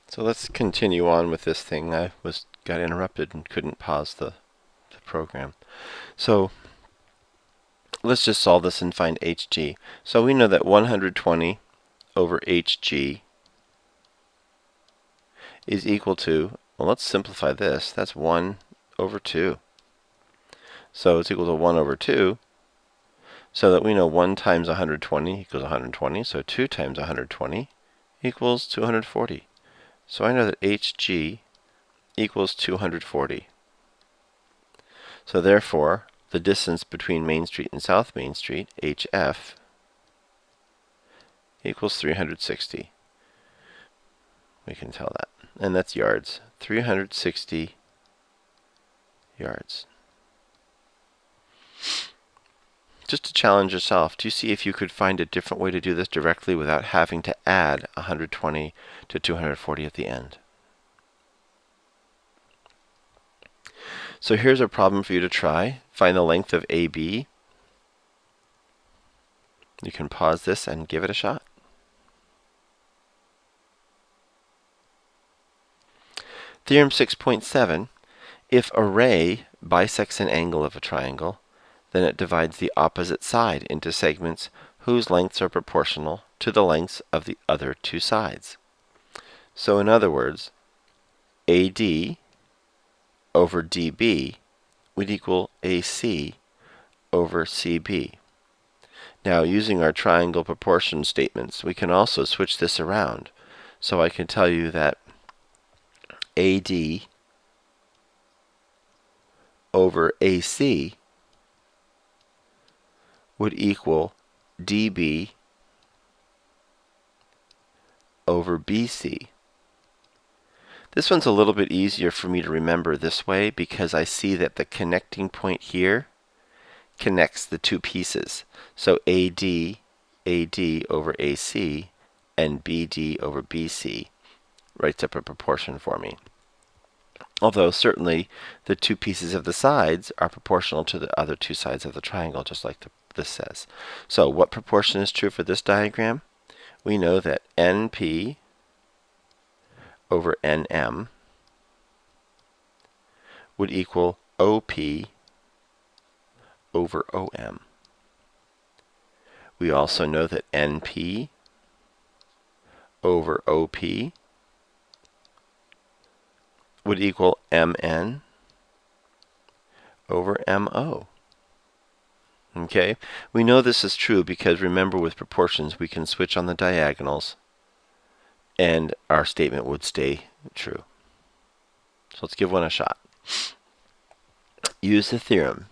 So let's continue on with this thing. I got interrupted and couldn't pause the program. So let's just solve this and find hg. So we know that 120 over hg is equal to, well, let's simplify this. That's 1 over 2. So it's equal to 1 over 2, so that we know 1 times 120 equals 120, so 2 times 120 equals 240. So I know that hg equals 240. So therefore, the distance between Main Street and South Main Street, HF, equals 360. We can tell that. And that's yards. 360 yards. Just to challenge yourself, do you see if you could find a different way to do this directly without having to add 120 to 240 at the end? So here's a problem for you to try. Find the length of AB. You can pause this and give it a shot. Theorem 6.7, if a ray bisects an angle of a triangle, then it divides the opposite side into segments whose lengths are proportional to the lengths of the other two sides. So in other words, AD over DB would equal AC over CB. Now, using our triangle proportion statements, we can also switch this around. So I can tell you that AD over AC would equal DB over BC. This one's a little bit easier for me to remember this way because I see that the connecting point here connects the two pieces. So AD over AC and BD over BC writes up a proportion for me. Although certainly the two pieces of the sides are proportional to the other two sides of the triangle, just like this says. So what proportion is true for this diagram? We know that NP over NM would equal OP over OM. We also know that NP over OP would equal MN over MO. Okay, we know this is true because remember, with proportions we can switch on the diagonals and our statement would stay true. So let's give one a shot. Use the theorem.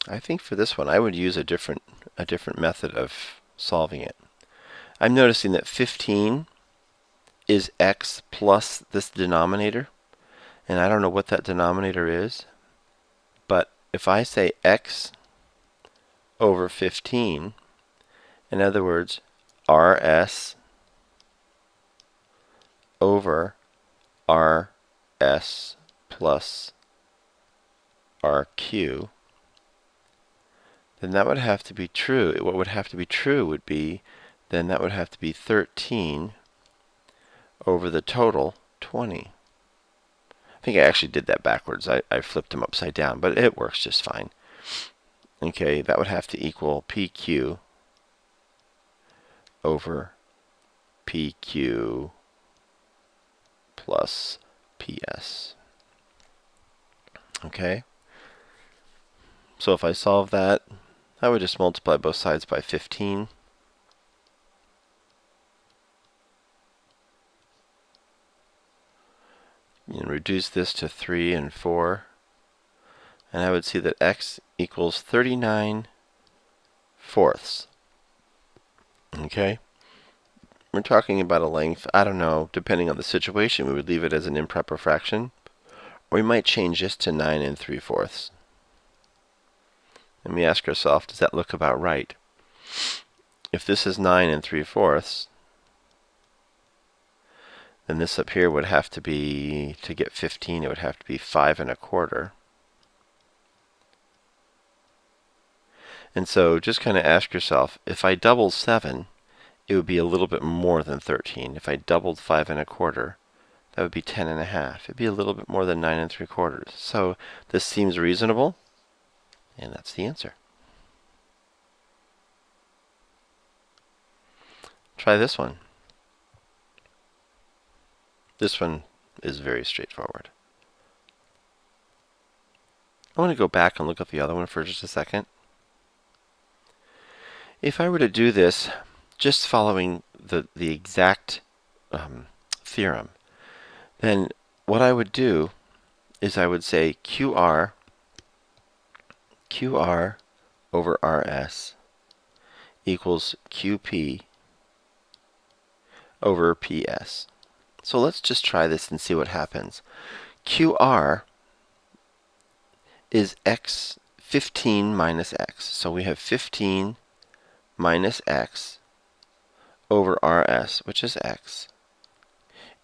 I think for this one I would use a different method of solving it. I'm noticing that 15 is x plus this denominator, and I don't know what that denominator is, but if I say x over 15, in other words, rs over rs plus rq, then that would have to be true. What would have to be true would be, then that would have to be 13 over the total 20. I think I actually did that backwards. I flipped them upside down, but it works just fine. Okay, that would have to equal PQ over PQ plus PS. Okay, so if I solve that, I would just multiply both sides by 15. And reduce this to 3 and 4. And I would see that x equals 39 fourths. Okay? We're talking about a length, I don't know, depending on the situation, we would leave it as an improper fraction. Or we might change this to 9 and 3/4. And we ask ourselves, does that look about right? If this is 9 and 3/4, then this up here would have to be, to get 15, it would have to be 5 1/4. And so just kind of ask yourself, if I doubled 7, it would be a little bit more than 13. If I doubled 5 1/4, that would be 10 1/2. It'd be a little bit more than 9 3/4. So this seems reasonable, and that's the answer. Try this one. This one is very straightforward. I want to go back and look at the other one for just a second. If I were to do this just following the exact theorem, then what I would do is I would say QR over RS equals QP over PS. So let's just try this and see what happens. QR is 15 minus x. So we have 15 minus x over RS, which is x,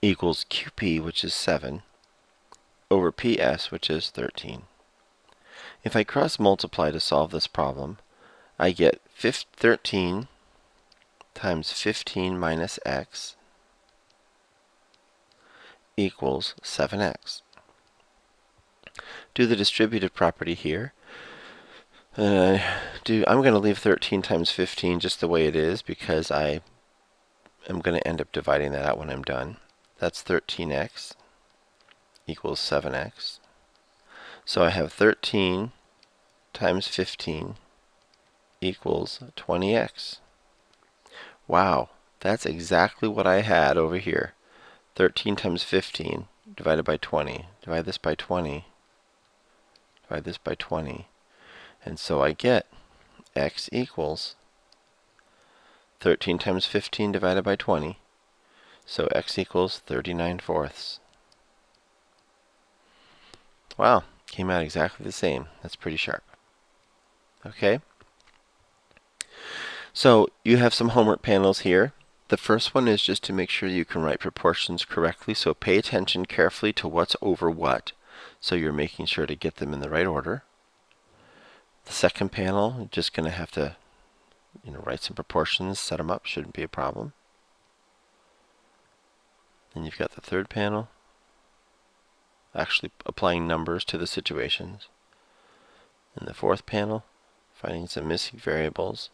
equals QP, which is 7, over PS, which is 13. If I cross multiply to solve this problem, I get 13 times 15 minus x equals 7x. Do the distributive property here. I'm going to leave 13 times 15 just the way it is because I am going to end up dividing that out when I'm done. That's 13x equals 7x. So I have 13 times 15 equals 20x. Wow, that's exactly what I had over here. 13 times 15 divided by 20. Divide this by 20. Divide this by 20. And so I get x equals 13 times 15 divided by 20. So x equals 39/4. Wow, came out exactly the same. That's pretty sharp. Okay. So you have some homework panels here. The first one is just to make sure you can write proportions correctly. So pay attention carefully to what's over what. So you're making sure to get them in the right order. The second panel, you're just going to have to write some proportions, set them up, shouldn't be a problem. Then you've got the third panel, actually applying numbers to the situations. In the fourth panel, finding some missing variables.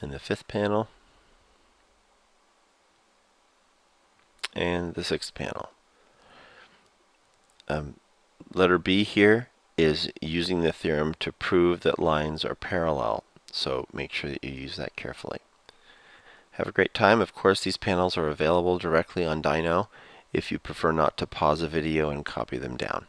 In the fifth panel, and the sixth panel. Letter B here is using the theorem to prove that lines are parallel, so make sure that you use that carefully. Have a great time. Of course, these panels are available directly on Dino if you prefer not to pause a video and copy them down.